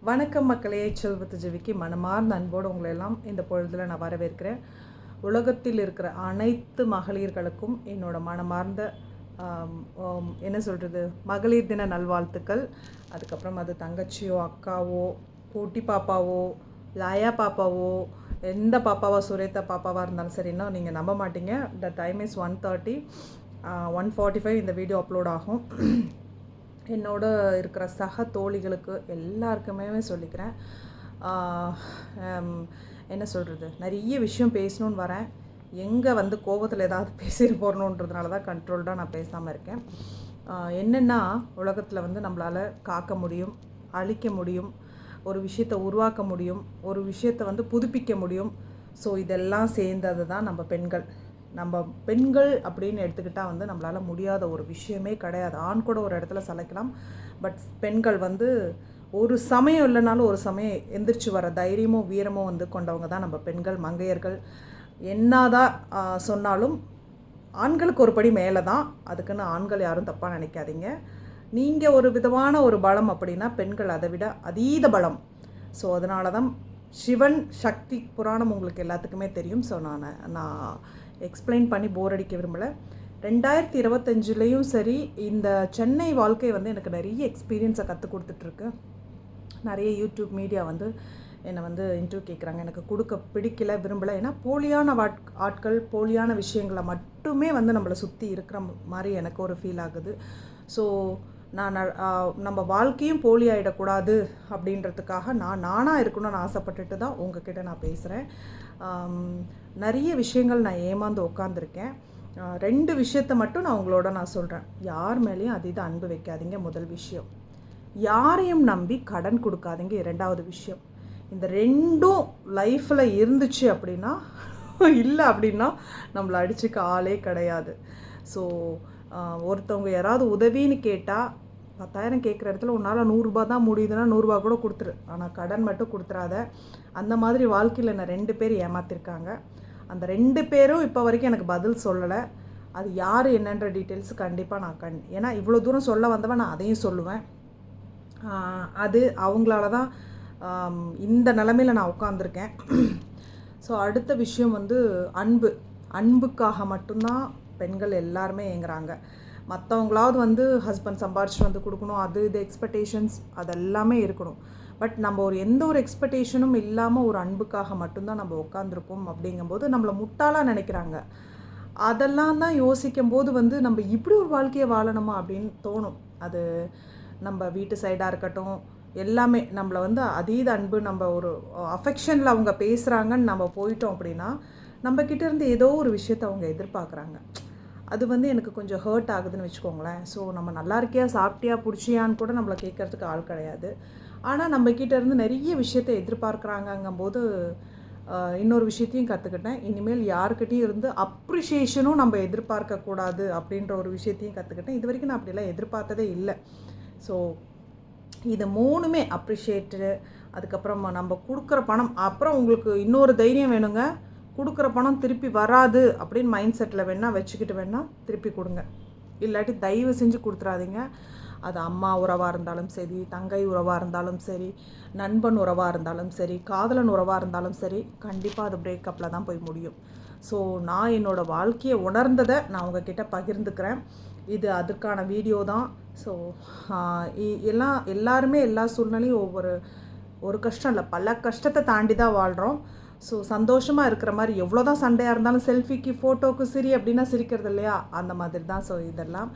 வணக்கம் மக்களே, செல்வத்து ஜெவிக்கு மனமார்ந்த அன்போடு உங்களை எல்லாம் இந்த பொழுதில் நான் வரவேற்கிறேன். உலகத்தில் இருக்கிற அனைத்து மகளிர்களுக்கும் என்னோட மனமார்ந்த என்ன சொல்கிறது, மகளிர் தின நல்வாழ்த்துக்கள். அதுக்கப்புறம் அது தங்கச்சியோ அக்காவோ போட்டி பாப்பாவோ லாயா பாப்பாவோ எந்த பாப்பாவோ சுரேதா பாப்பாவாக இருந்தாலும் சரி, இன்னும் நீங்கள் நம்ப மாட்டீங்க, த டைம் இஸ் 1:30, 1:45 இந்த வீடியோ அப்லோட் ஆகும். என்னோட இருக்கிற சக தோழிகளுக்கு எல்லாருக்குமே சொல்லிக்கிறேன், என்ன சொல்கிறது, நிறைய விஷயம் பேசணுன்னு வரேன். எங்கே கோபத்தில் ஏதாவது பேசிட்டு போடணுன்றதுனால தான் கண்ட்ரோல்டாக நான் பேசாமல் இருக்கேன். என்னென்னா, உலகத்தில் நம்மளால் காக்க முடியும், அழிக்க முடியும், ஒரு விஷயத்தை உருவாக்க முடியும், ஒரு விஷயத்தை புதுப்பிக்க முடியும். ஸோ இதெல்லாம் சேர்ந்தது தான் நம்ம பெண்கள் அப்படின்னு எடுத்துக்கிட்டால் நம்மளால் முடியாத ஒரு விஷயமே கிடையாது. ஆண் கூட ஒரு இடத்துல சளைக்கலாம், பட் பெண்கள் ஒரு சமயம் இல்லைனாலும் ஒரு சமயம் எந்திரிச்சு வர தைரியமும் வீரமும் கொண்டவங்க தான் நம்ம பெண்கள், மங்கையர்கள். என்னதான் சொன்னாலும் ஆண்களுக்கு ஒரு படி மேலே தான். அதுக்குன்னு ஆண்கள் யாரும் தப்பாக நினைக்காதீங்க. நீங்கள் ஒரு விதமான ஒரு பலம் அப்படின்னா பெண்கள் அதை விட அதீத பலம். ஸோ அதனால தான் சிவன் சக்தி புராணம் உங்களுக்கு எல்லாத்துக்குமே தெரியும். ஸோ நான் எக்ஸ்பிளைன் பண்ணி போர் அடிக்க விரும்பலை. 2025லேயும் சரி, இந்த சென்னை வாழ்க்கை எனக்கு நிறைய எக்ஸ்பீரியன்ஸை கற்றுக் கொடுத்துட்ருக்கு. நிறைய யூடியூப் மீடியா என்னை இன்டர்வியூ கேட்குறாங்க. எனக்கு கொடுக்க பிடிக்கல, விரும்பலை. ஏன்னா போலியான ஆட்கள் போலியான விஷயங்களை மட்டுமே நம்மளை சுற்றி இருக்கிற மாதிரி எனக்கு ஒரு ஃபீல் ஆகுது. ஸோ நம்ம வாழ்க்கையும் போலி ஆகிடக்கூடாது அப்படின்றதுக்காக நானாக இருக்கணும்னு ஆசைப்பட்டுட்டு தான் உங்ககிட்ட நான் பேசுகிறேன். நிறைய விஷயங்கள் நான் ஏமாந்து உட்காந்துருக்கேன். 2 விஷயத்தை மட்டும் நான் உங்களோட சொல்கிறேன். யார் மேலேயும் அதீத அன்பு வைக்காதீங்க, முதல் விஷயம். யாரையும் நம்பி கடன் கொடுக்காதீங்க, 2வது விஷயம். இந்த 2ம் லைஃப்பில் இருந்துச்சு அப்படின்னா, இல்லை அப்படின்னா நம்மளை அடிச்சுக்க ஆளே கிடையாது. ஸோ ஒருத்தவங்க யாராவது உதவின்னு கேட்டால் 10,000 கேட்குற இடத்துல உன்னால் 100 ரூபா தான் முடியுதுன்னா 100 ரூபா கூட கொடுத்துரு, ஆனால் கடன் மட்டும் கொடுத்துறாத. அந்த மாதிரி வாழ்க்கையில் என்ன 2 பேர் ஏமாத்திருக்காங்க. அந்த 2 பேரும் இப்போ வரைக்கும் எனக்கு பதில் சொல்லலை. அது யார் என்னன்ற டீட்டெயில்ஸ் கண்டிப்பாக நான் ஏன்னா இவ்வளோ தூரம் சொல்ல வந்தவன் நான் அதையும் சொல்லுவேன். அது அவங்களால தான் இந்த நிலமையில் நான் உட்காந்துருக்கேன். ஸோ அடுத்த விஷயம் அன்புக்காக மட்டும்தான் பெண்கள் எல்லாருமே ஏங்குறாங்க. மற்றவங்களாவது ஹஸ்பண்ட் சம்பாரிச்சு கொடுக்கணும், அது இது எக்ஸ்பெக்டேஷன்ஸ் அதெல்லாமே இருக்கணும். பட் நம்ம எந்த ஒரு எக்ஸ்பெக்டேஷனும் இல்லாமல் ஒரு அன்புக்காக மட்டும்தான் நம்ம உட்காந்துருக்கோம். அப்படிங்கும்போது நம்மளை முட்டாளாக நினைக்கிறாங்க. அதெல்லாம் தான் யோசிக்கும் போது நம்ம இப்படி ஒரு வாழ்க்கையை வாழணுமா அப்படின்னு தோணும். அது நம்ம வீட்டு சைடாக இருக்கட்டும், எல்லாமே நம்மளை அதீத அன்பு, நம்ம ஒரு அஃபெக்ஷனில் அவங்க பேசுகிறாங்கன்னு நம்ம போயிட்டோம் அப்படின்னா நம்மக்கிட்ட இருந்து ஏதோ ஒரு விஷயத்தை அவங்க எதிர்பார்க்குறாங்க. அது எனக்கு கொஞ்சம் ஹர்ட் ஆகுதுன்னு வச்சுக்கோங்களேன். ஸோ நம்ம நல்லா இருக்கியா, சாப்பிட்டியா, பிடிச்சியான்னு கூட நம்மளை கேட்குறதுக்கு ஆள் கிடையாது. ஆனால் நம்மக்கிட்ட இருந்து நிறைய விஷயத்தை எதிர்பார்க்குறாங்கங்கும்போது இன்னொரு விஷயத்தையும் கற்றுக்கிட்டேன். இனிமேல் யாருக்கிட்டையும் இருந்து அப்ரிஷியேஷனும் நம்ம எதிர்பார்க்கக்கூடாது அப்படின்ற ஒரு விஷயத்தையும் கற்றுக்கிட்டேன். இது வரைக்கும் நான் அப்படிலாம் எதிர்பார்த்ததே இல்லை. ஸோ இது 3மே அப்ரிஷியேட்டு, அதுக்கப்புறம் நம்ம கொடுக்குற பணம், அப்புறம் உங்களுக்கு இன்னொரு தைரியம் வேணுங்க, கொடுக்குற பணம் திருப்பி வராது அப்படின்னு மைண்ட் செட்டில் வச்சுக்கிட்டு திருப்பி கொடுங்க. இல்லாட்டி தயவு செஞ்சு கொடுத்துறாதீங்க. அது அம்மா உறவாக இருந்தாலும் சரி, தங்கை உறவாக இருந்தாலும் சரி, நண்பன் உறவாக இருந்தாலும் சரி, காதலன் உறவாக இருந்தாலும் சரி, கண்டிப்பாக அது பிரேக்கப்பில் தான் போய் முடியும். ஸோ நான் என்னோடய வாழ்க்கையை உணர்ந்ததை நான் உங்ககிட்ட பகிர்ந்துக்கிறேன். இது அதுக்கான வீடியோ தான். ஸோ எல்லாருமே எல்லா சூழ்நிலையும் ஒரு கஷ்டம் இல்லை, பல கஷ்டத்தை தாண்டி தான் வாழ்கிறோம். ஸோ சந்தோஷமாக இருக்கிற மாதிரி எவ்வளோ தான் சண்டையாக இருந்தாலும் செல்ஃபிக்கு ஃபோட்டோவுக்கு சிரி அப்படின்னா சிரிக்கிறது இல்லையா, அந்த மாதிரி தான். ஸோ இதெல்லாம்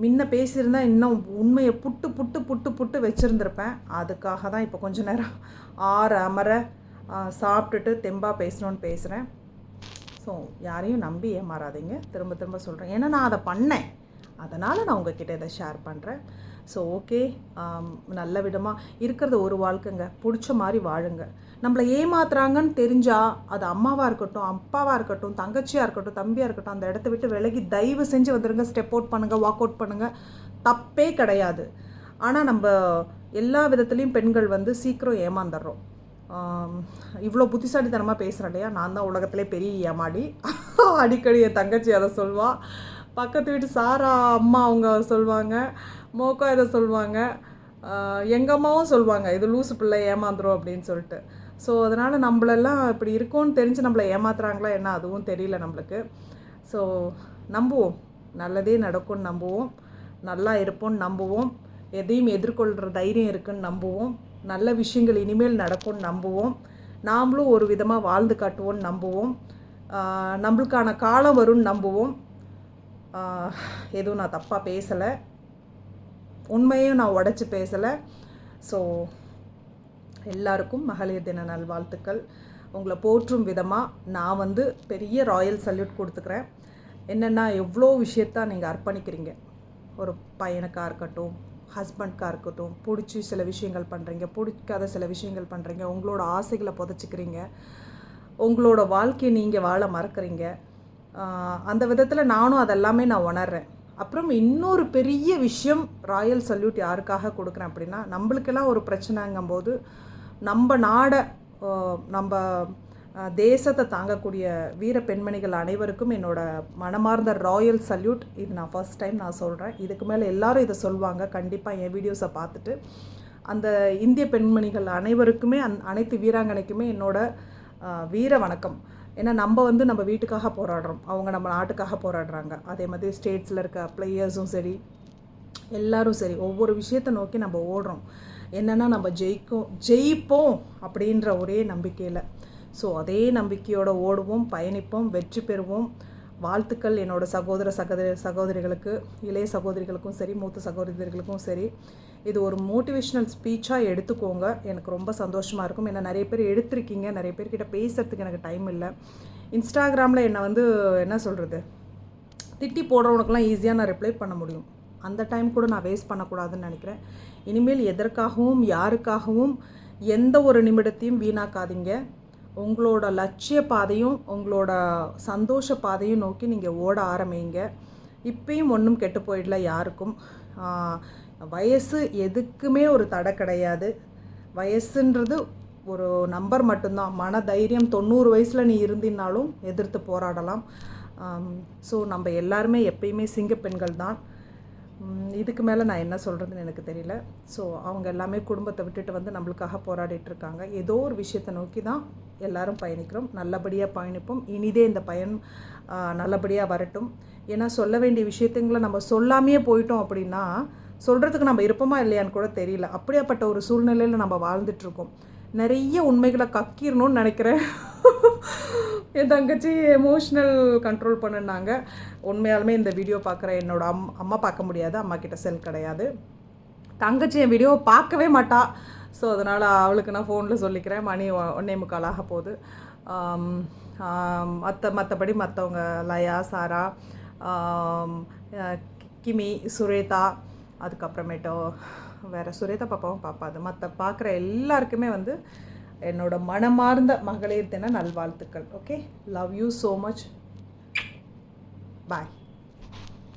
முன்ன பேசியிருந்தால் இன்னும் உண்மையை புட்டு புட்டு புட்டு புட்டு வச்சுருந்துருப்பேன். அதுக்காக தான் இப்போ கொஞ்ச நேரம் அமர சாப்பிட்டுட்டு தெம்பாக பேசணுன்னு பேசுகிறேன். ஸோ யாரையும் நம்பி ஏமாறாதீங்க, திரும்ப திரும்ப சொல்கிறேன். ஏன்னா நான் அதை பண்ணேன், அதனால் நான் உங்ககிட்ட இதை ஷேர் பண்ணுறேன். ஸோ ஓகே, நல்ல விதமாக இருக்கிறது ஒரு வாழ்க்கைங்க, பிடிச்ச மாதிரி வாழுங்க. நம்மளை ஏமாத்துறாங்கன்னு தெரிஞ்சால் அது அம்மாவாக இருக்கட்டும், அப்பாவாக இருக்கட்டும், தங்கச்சியாக இருக்கட்டும், தம்பியாக இருக்கட்டும், அந்த இடத்த விட்டு விலகி தயவு செஞ்சு வந்துடுங்க. ஸ்டெப் அவுட் பண்ணுங்கள், வாக் அவுட் பண்ணுங்கள், தப்பே கிடையாது. ஆனால் நம்ம எல்லா விதத்துலேயும் பெண்கள் சீக்கிரம் ஏமாந்துடுறோம். இவ்வளோ புத்திசாலித்தனமாக பேசுகிறேன் இல்லையா, நான் தான் உலகத்திலே பெரிய ஏமாடி. அடிக்கடி என் தங்கச்சி அதை சொல்வாள், பக்கத்து வீட்டு சாரா அம்மா அவங்க சொல்லுவாங்க, மோக்கா இதை சொல்லுவாங்க. எங்கள் அம்மாவும் சொல்லுவாங்க இது லூசு பிள்ளை ஏமாந்துரும் அப்படின்னு சொல்லிட்டு. ஸோ அதனால் நம்மளெல்லாம் இப்படி இருக்கோன்னு தெரிஞ்சு நம்மளை ஏமாத்துறாங்களா என்ன அதுவும் தெரியல நம்மளுக்கு. ஸோ நம்புவோம், நல்லதே நடக்கும்னு நம்புவோம், நல்லா இருப்போம்னு நம்புவோம், எதையும் எதிர்கொள்கிற தைரியம் இருக்குன்னு நம்புவோம், நல்ல விஷயங்கள் இனிமேல் நடக்கும்னு நம்புவோம், நாமளும் ஒரு விதமாக வாழ்ந்து காட்டுவோம்னு நம்புவோம், நம்மளுக்கான காலம் வரும்னு நம்புவோம். எதுவும் நான் தப்பாக பேசலை, உண்மையும் நான் உடச்சி பேசலை. ஸோ எல்லாருக்கும் மகளிர் தின நல்வாழ்த்துக்கள். உங்களை போற்றும் விதமாக நான் வந்து பெரிய ராயல் சல்யூட் கொடுத்துக்கிறேன். என்னென்னா எவ்வளோ விஷயத்த நீங்கள் அர்ப்பணிக்கிறீங்க. ஒரு பையனுக்காக இருக்கட்டும், ஹஸ்பண்ட்காக இருக்கட்டும், பிடிச்சி சில விஷயங்கள் பண்ணுறீங்க, பிடிக்காத சில விஷயங்கள் பண்ணுறீங்க, உங்களோட ஆசைகளை புதைச்சிக்கிறீங்க, உங்களோட வாழ்க்கையை நீங்கள் வாழ மறக்கிறீங்க. அந்த விதத்தில் நானும் அதெல்லாமே நான் உணர்றேன். அப்புறம் இன்னொரு பெரிய விஷயம் ராயல் சல்யூட் யாருக்காக கொடுக்குறேன் அப்படின்னா, நம்மளுக்கெல்லாம் ஒரு பிரச்சனைங்கும்போது நம்ம நாடை நம்ம தேசத்தை தாங்கக்கூடிய வீர பெண்மணிகள் அனைவருக்கும் என்னோடய மனமார்ந்த ராயல் சல்யூட். இது நான் ஃபர்ஸ்ட் டைம் நான் சொல்கிறேன். இதுக்கு மேலே எல்லோரும் இதை சொல்லுவாங்க கண்டிப்பாக என் வீடியோஸை பார்த்துட்டு. அந்த இந்திய பெண்மணிகள் அனைவருக்குமே அனைத்து வீராங்கனைக்குமே என்னோடய வீர வணக்கம். ஏன்னா நம்ம வந்து நம்ம வீட்டுக்காக போராடுறோம், அவங்க நம்ம நாட்டுக்காக போராடுறாங்க. அதே மாதிரி ஸ்டேட்ஸில் இருக்க பிளேயர்ஸும் சரி, எல்லோரும் சரி, ஒவ்வொரு விஷயத்தை நோக்கி நம்ம ஓடுறோம். என்னென்னா நம்ம ஜெயிப்போம் அப்படின்ற ஒரே நம்பிக்கையில். ஸோ அதே நம்பிக்கையோடு ஓடுவோம், பயணிப்போம், வெற்றி பெறுவோம். வாழ்த்துக்கள் என்னோடய சகோதரிகளுக்கு, இளைய சகோதரிகளுக்கும் சரி, மூத்த சகோதரிகளுக்கும் சரி. இது ஒரு மோட்டிவேஷ்னல் ஸ்பீச்சாக எடுத்துக்கோங்க. எனக்கு ரொம்ப சந்தோஷமாக இருக்கும். ஏன்னா நிறைய பேர் எடுத்திருக்கீங்க, நிறைய பேர்கிட்ட பேசுகிறதுக்கு எனக்கு டைம் இல்லை. இன்ஸ்டாகிராமில் என்னை வந்து என்ன சொல்கிறது, திட்டி போடுறவனுக்கெல்லாம் ஈஸியாக நான் ரிப்ளை பண்ண முடியும். அந்த டைம் கூட நான் வேஸ்ட் பண்ணக்கூடாதுன்னு நினைக்கிறேன். இனிமேல் எதற்காகவும் யாருக்காகவும் எந்த ஒரு நிமிடத்தையும் வீணாக்காதீங்க. உங்களோட லட்சிய பாதையும் உங்களோட சந்தோஷ பாதையும் நோக்கி நீங்கள் ஓட ஆரம்பிங்க. இப்பயும் ஒன்றும் கெட்டு போயிடல யாருக்கும். வயசு எதுக்குமே ஒரு தடை கிடையாது. வயசுன்றது ஒரு நம்பர் மட்டும்தான். மன தைரியம் 90 வயசில் நீ இருந்தினாலும் எதிர்த்து போராடலாம். ஸோ நம்ம எல்லாருமே எப்பயுமே சிங்கப்பெண்கள் தான். இதுக்கு மேலே நான் என்ன சொல்கிறதுன்னு எனக்கு தெரியல. ஸோ அவங்க எல்லாமே குடும்பத்தை விட்டுட்டு வந்து நம்மளுக்காக போராடிட்டுருக்காங்க. ஏதோ ஒரு விஷயத்தை நோக்கி தான் எல்லோரும் பயணிக்கிறோம். நல்லபடியாக பயணிப்போம். இனிதே இந்த பயன் நல்லபடியாக வரட்டும். ஏன்னா சொல்ல வேண்டிய விஷயத்துங்களை நம்ம சொல்லாமையே போயிட்டோம் அப்படின்னா சொல்கிறதுக்கு நம்ம இருப்போமா இல்லையான்னு கூட தெரியல. அப்படியாப்பட்ட ஒரு சூழ்நிலையில் நம்ம வாழ்ந்துட்டுருக்கோம். நிறைய உண்மைகளை கக்கிடணும்னு நினைக்கிறேன். என் தங்கச்சி எமோஷ்னல் கண்ட்ரோல் பண்ணினாங்க. உண்மையாலுமே இந்த வீடியோ பார்க்குற என்னோடய அம்மா பார்க்க முடியாது, அம்மா கிட்ட செல் கிடையாது. தங்கச்சி என் வீடியோவை பார்க்கவே மாட்டா. ஸோ அதனால் அவளுக்கு நான் ஃபோனில் சொல்லிக்கிறேன். மணி 1:45 ஆக போகுது. மற்றபடி மற்றவங்க லயா, சாரா, கிமி, சுரேதா, அதுக்கப்புறமேட்டோ வேறு சுரேதா பாப்பாவும் பார்ப்பாது. மற்ற பார்க்குற எல்லாருக்குமே வந்து என்னோட மனமார்ந்த மகளிர் தின நல்வாழ்த்துக்கள். Okay, love you so much. Bye.